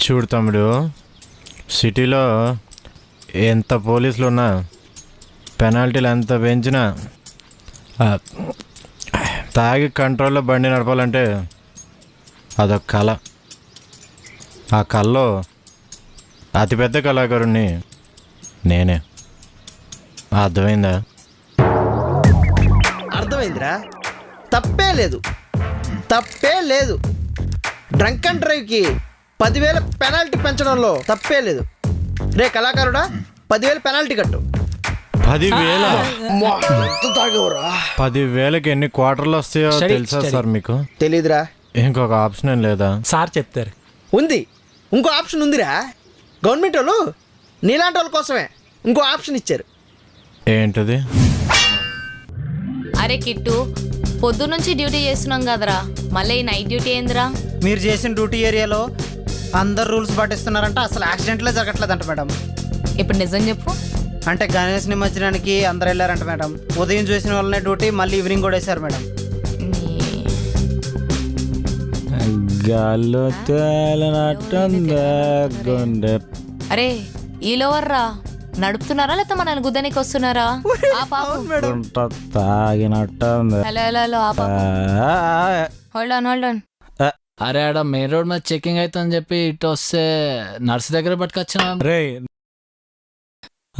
చూడు తమ్ముడు, సిటీలో ఎంత పోలీసులు ఉన్నా పెనాల్టీలు ఎంత పెంచినా తాగి కంట్రోల్లో బండి నడపాలంటే అదొక కళ. ఆ కళలో అతిపెద్ద కళాకారుణ్ణి నేనే. అర్థమైందా? అర్థమైందిరా. తప్పే లేదు, తప్పే లేదు. డ్రంక్ అండ్ డ్రైవ్కి 10,000 పెనాల్టీ పెంచడంలో తప్పే లేదు. రే కళాకారుడా, 10,000 పెనాల్టీ కట్టు. 10,000? ఎంత తాగవురా? 10,000కి ఎన్ని క్వార్టర్లు వస్తాయో తెలుసా సార్ మీకు? తెలీదురా. ఇంకొక ఆప్షన్ ఏం లేదా? సార్ చెప్తారు. ఉంది, ఇంకో ఆప్షన్ ఉందిరా. గవర్నమెంట్ వాళ్ళు నీలాంటి వాళ్ళ కోసమే ఇంకో ఆప్షన్ ఇచ్చారు. ఏంటది? అరే కిట్టు, పొద్దు నుంచి డ్యూటీ చేస్తున్నాం కదరా, మళ్ళీ ఈ నైట్ డ్యూటీ ఏందిరా? మీరు చేసిన డ్యూటీ ఏరియాలో అందరు రూల్స్ పాటిస్తున్నారంట, అసలు యాక్సిడెంట్లే జరగట్లేదంట మేడం. ఇప్పుడు నిజం చెప్పు. అంటే గణేష్ నిమజ్జనానికి అందరు వెళ్ళారంట మేడం. ఉదయం చూసిన వాళ్ళనే డ్యూటీ మళ్ళీ ఈవినింగ్ కూడా వేశారు మేడం. అరే ఈలోవర్రా నడుపుతున్నారా లేకపోతే మనల్ని గుద్దనికి వస్తున్నారా? Hello hello hello hold on hold on. అరే ఆడ మెయిన్ రోడ్ మీద చెకింగ్ అవుతుందని చెప్పి ఇటు వస్తే నర్సు దగ్గర పట్టుకొచ్చిన.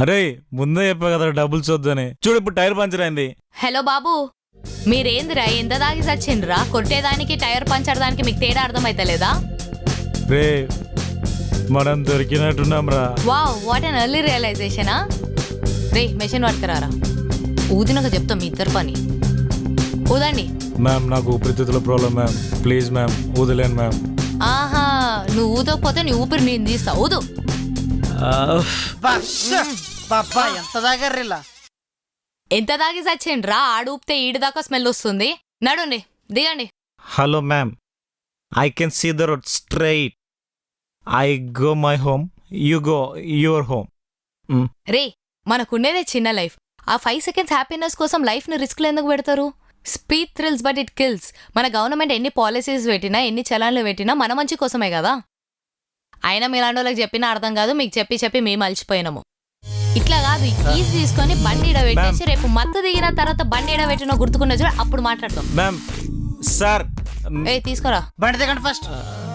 అరే ముందే చెప్పా కదా డబ్బులు చూద్దని. చూడు ఇప్పుడు టైర్ పంచర్ అయింది. హలో బాబు, మీరేందిరా ఎంత దాగి సచ్చిండ్రా? కొట్టేదానికి టైర్ పంచర్ దానికి మీకు తేడా అర్థమైతలేదా? రే మనం దొరికినట్టున్నాం రా. వావ్, వాట్ అన్ ఎర్లీ రియలైజేషనా? రే మెషిన్ పట్టుకురారా, ఊదినక చెప్తాం మీ ఇద్దరు పని. ఊదండి. మ్యామ్ నాకు ఊపిరితిత్తుల ప్రాబ్లం మ్యామ్, ప్లీజ్ మ్యామ్ ఊదలేను మ్యామ్. ఆహా, నువ్వు ఊదకపోతే నీ ఊపిరి నేను తీస్తా. ఊదు. బాబా ఎంత దాగర్రిలా. ఎంత దాగి సచ్చిండ్రా? ఆడు ఊపితే ఈడు దాకా స్మెల్ వస్తుంది. నడుండి, దిగండి. Hello ma'am, I can see the road straight. I go my home, you go your home. రే మనకుండేదే చిన్న లైఫ్. ఆ 5 seconds హ్యాపీనెస్ కోసం లైఫ్ ని రిస్క్ లో ఎందుకు పెడతారు? Speed thrills but it kills. మన గవర్నమెంట్ ఎన్ని పాలసీస్ పెట్టినా ఎన్ని చలాన్లు పెట్టినా మన మంచి కోసమే కదా. అయినా మీలాంటి వాళ్ళకి చెప్పినా అర్థం కాదు, మీకు చెప్పి చెప్పి మేము అలసిపోయినాము. ఇట్లా కాదు, ఈజీ తీసుకొని బండి ఇడ పెట్టేసి రేపు మత్తు దిగిన తర్వాత బండి ఇడ పెట్టినా గుర్తుకున్న చూడ అప్పుడు మాట్లాడతాం. Ma'am sir. ఏ తీసుకోరా. బండి దిగండి ఫస్ట్.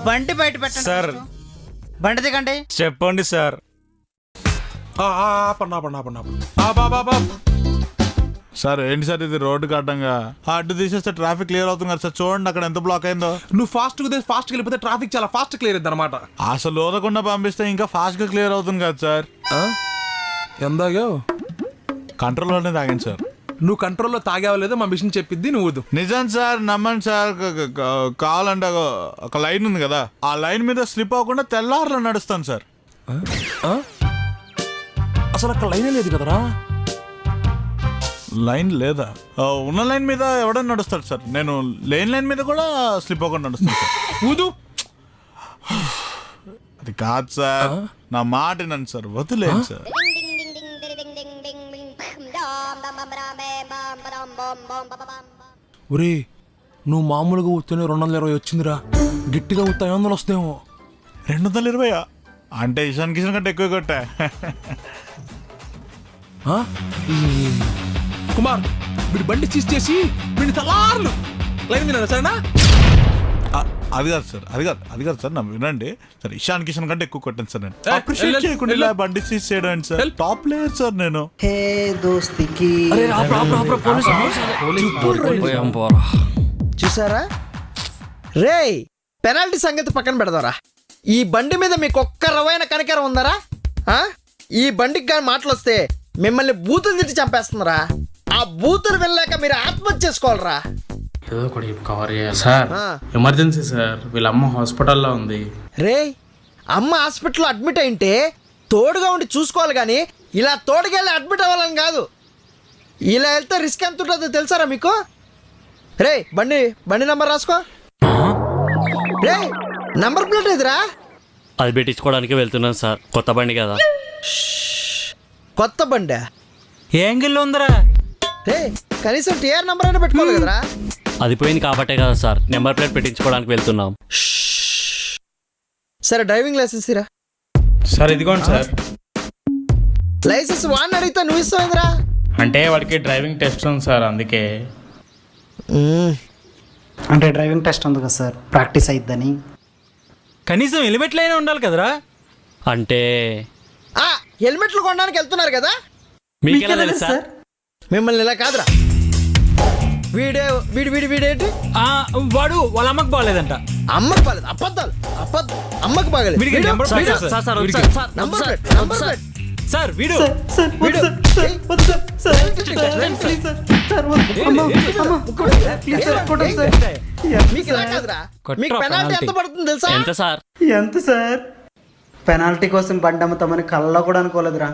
బండి బయట పెట్టండి సార్. బండి దిగండి. చెప్పండి సార్. సార్ ఏంటి సార్ ఇది రోడ్డుకి అడ్డంగా అడ్డు తీసేస్తే ట్రాఫిక్ క్లియర్ అవుతుంది కదా సార్. చూడండి అక్కడ ఎంత బ్లాక్ అయిందో. నువ్వు ఫాస్ట్గా వెళ్ళిపోతే ట్రాఫిక్ చాలా ఫాస్ట్ క్లియర్ అయింది అనమాట. అసలు లోదకుండా పంపిస్తే ఇంకా ఫాస్ట్ గా క్లియర్ అవుతుంది కదా సార్. ఎందాగా కంట్రోల్లోనే తాగండి సార్. నువ్వు కంట్రోల్లో తాగావో లేదో మా మిషన్ చెప్పిద్ది, నువ్వు నిజం సార్, నమ్మండి సార్. కావాలంటే ఒక లైన్ ఉంది కదా, ఆ లైన్ మీద స్లిప్ అవ్వకుండా తెల్లారులో నడుస్తాను సార్. అసలు అక్కడ లైనే లేదు కదరా. లైన్ లేదా? ఉన్న లైన్ మీద ఎవడన్నా నడుస్తాడు సార్. నేను లేని లైన్ మీద కూడా స్లిప్ అవ్వకుండా నడుస్తాను సార్. ఊదు. అది కాదు సార్, నా మాట వినండి సార్, వదిలేండి సార్. ఒరే నువ్వు మామూలుగా ఊతూనే 220 వచ్చిందిరా. గట్టిగా ఊతా 500 వస్తాయేమో. 220 అంటే ఇషాన్ కిషన్ కంటే ఎక్కువ కొట్టా. కుమార్ వీడి బండి చీజ్ చేసి వీడి తలార్లు లైన్ మీద సరేనా? అది కాదు సార్, అది కాదు సార్, నా వినండి సార్. ఇషాన్ కిషన్ కంటే ఎక్కువ కొట్టాను సార్. నేను అప్రిషియేట్ చేయకుండా ఇలా బండి సీజ్ చేయడం సార్. టాప్ ప్లేయర్ సార్ నేను. హే దోస్తికి. చూసారా రే, పెనాల్టీ సంగతి పక్కన పెడతారా. ఈ బండి మీద మీకు ఒక్క రవైన కనికరం ఉందరా? ఈ బండికి కానీ మాటలు వస్తే మిమ్మల్ని బూతులు తిట్టి చంపేస్తున్నారా. ఆ బూతులు వెళ్ళాక మీరు ఆత్మహత్య చేసుకోవాలరా. ఏదో ఒకటి కవర్ చేయాలి సార్. ఎమర్జెన్సీ సార్, వీళ్ళ అమ్మ హాస్పిటల్లో ఉంది. రే అమ్మ హాస్పిటల్లో అడ్మిట్ అయింటే తోడుగా ఉండి చూసుకోవాలి కానీ ఇలా తోడుకెళ్ళి అడ్మిట్ అవ్వాలని కాదు. ఇలా వెళ్తే రిస్క్ ఎంత ఉంటుందో తెలుసారా మీకు? రే బండి నంబర్ రాసుకో. రే నంబర్ ప్లేట్ ఎదురా. అది పెట్టించుకోవడానికి వెళ్తున్నాను సార్, కొత్త బండి కదా. కొత్త బండి యాంగిల్లో ఉందరా. రే కనీసం టీఆర్ నంబర్ అయినా పెట్టుకోవాలి కదరా. అది పోయింది కాబట్టే కదా సార్ నెంబర్ ప్లేట్ పెట్టించుకోవడానికి వెళ్తున్నాం. సరే డ్రైవింగ్ లైసెన్స్ ఇరా. సార్ ఇదిగోండి సార్. లైసెన్స్ వాడిని అడిగితే నువ్వు ఇస్తావురా? అంటే వాడికి డ్రైవింగ్ టెస్ట్ ఉంది సార్, అందుకే. అంటే డ్రైవింగ్ టెస్ట్ ఉంది కదా సార్, ప్రాక్టీస్ అయిద్దని. కనీసం హెల్మెట్లు అయినా ఉండాలి కదరా. అంటే హెల్మెట్లు కొనడానికి వెళ్తున్నారు కదా, మీకెలా తెలుసు సార్? మిమ్మల్ని ఇలా కాదురా. వీడేంటి? వాడు వాళ్ళ అమ్మకి బాగాలేదంట. అమ్మకి బాగలేదు, అబద్ధాలు. అమ్మకి బాగలేదు. వీడికి number plate sir, sir, sir, వీడికి sir, sir, number sir, plate, number sir. Plate. Sir వీడు మీకు ఇలా కాదురా. మీకు పెనాల్టీ ఎంత పడుతుంది తెలుసా? ఎంత సార్? ఎంత సార్? పెనాల్టీ కోసం బండి అమ్ముతామని కళ్ళలో కూడా అనుకోలేదురా.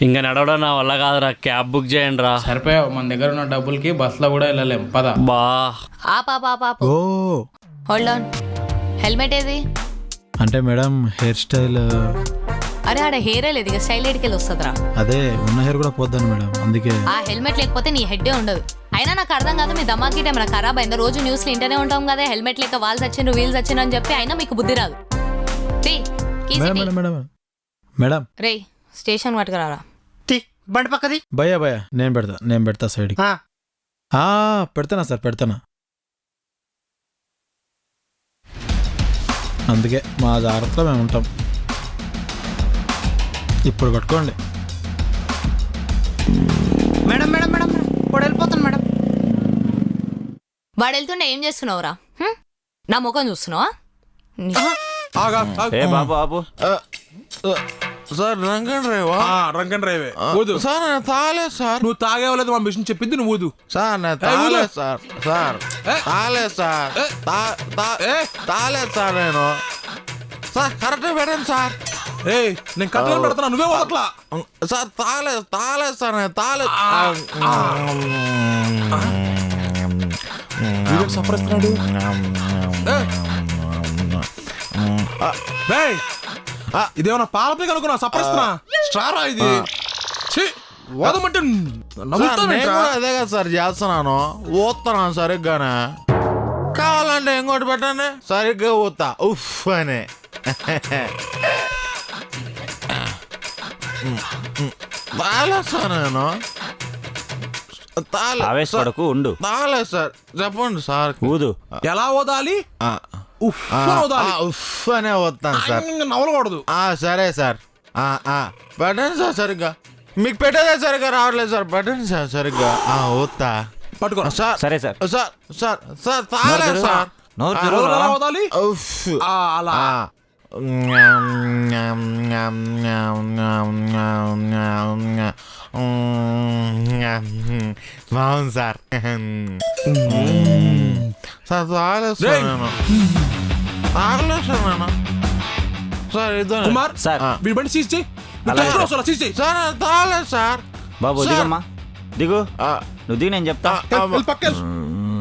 ఇంకా నడవడం నా వల్ల కాదురా, క్యాబ్ బుక్ చేయండి రా. సరిపోయావు, మన దగ్గర ఉన్న డబ్బులకి బస్సులో కూడా వెళ్ళలేం, పద. బా ఆపు. ఓ హోల్డ్ ఆన్. హెల్మెట్ ఏది? అంటే మేడం హెయిర్ స్టైల్ అరే ఆడ హెయిరే లేదు, ఇక స్టైల్ ఎడికెళ్ళి వస్తుందిరా. అదే ఉన్న హెయిర్ కూడా పోద్దాను మేడం, అందుకే. ఆ హెల్మెట్ లేకపోతే నీ హెడ్డే ఉండదు. అయినా నాకు అర్థం కాదు, మీ దమాకి టైం నాకు ఖరాబ్ అయిందా? రోజు న్యూస్లో ఇంటనే ఉంటాం కదా, హెల్మెట్ లేక వాల్స్ వచ్చిండ్రు వీల్స్ వచ్చిండ్రు అని చెప్పి, అయినా మీకు బుద్ధి రాదు. మేడం మేడం మేడం రే స్టేషన్ పట్టుకురారా. బండి పక్కది. భయ్యా నేను పెడతా సైడ్కి. పెడతానా సార్, పెడతానా. అందుకే మా జాగ్రత్తలో మేము ఉంటాం. ఇప్పుడు పట్టుకోండి. మేడం కూడా వెళ్ళిపోతాను మేడం. వాడు వెళ్తుండే ఏం చేస్తున్నావురా? నా ముఖం చూస్తున్నావా? సార్ రంగన్ డ్రైవా? రంగన్ డ్రైవే. ఊదు సార్, నేను తాగలేదు సార్. నువ్వు తాగేవలేదు, మా మిషన్ చెప్పింది, నువ్వు ఊదు. సార్ నేను తాగలేదు సార్. తాగలేదు సార్. తాగలేదు సార్ నేను. సార్ కరెక్ట్ పెట్టండి సార్. నేను కరెక్ట్ పెడతాను, నువ్వే వదట్లా. సార్ తాగలేదు సార్, నేను తాగలేదు. సపరిస్తున్నాడు. ఇదేమన్నా పాలపై కనుక్కున్నా, సపరిస్తున్నా. స్టారా ఇది? వదమంటే అదే కదా సార్ చేస్తున్నాను, ఊతున్నాను సరిగ్గానే. కావాలంటే ఇంకోటి పెట్టండి, సరిగ్గా ఊతా ఉఫ్ అని. తాగలేదు సార్ నేను. ఆవేశపడకు, ఉండు. తాగలేదు సార్, చెప్పండి సార్. ఊదు. ఎలా ఓదాలి? ఉఫ్ అనే వస్తాను సార్, నవ్వకూడదు. సరే సార్, పెట్టండి సార్ సరిగ్గా. మీకు పెట్టేదే సరిగ్గా రావట్లేదు సార్, పెట్టండి సార్ సరిగ్గా. వస్తా పట్టుకో సార్. సరే సార్. సార్ సార్ సార్ తాగలేదు సార్. ఎలా ఓదాలి? అలా. బాగుంది సార్. సార్ తాగలేదు సార్ నేను. తాగలేదు సార్ నేను. సార్ ఇద్దరు కుమార్ సార్, వీడి బండి సీజ్ చేయి. సార్ తాగలేదు సార్. బాబు దిగమ్మా, దిగు. నువ్వు దిగు, నేను చెప్తా. పక్క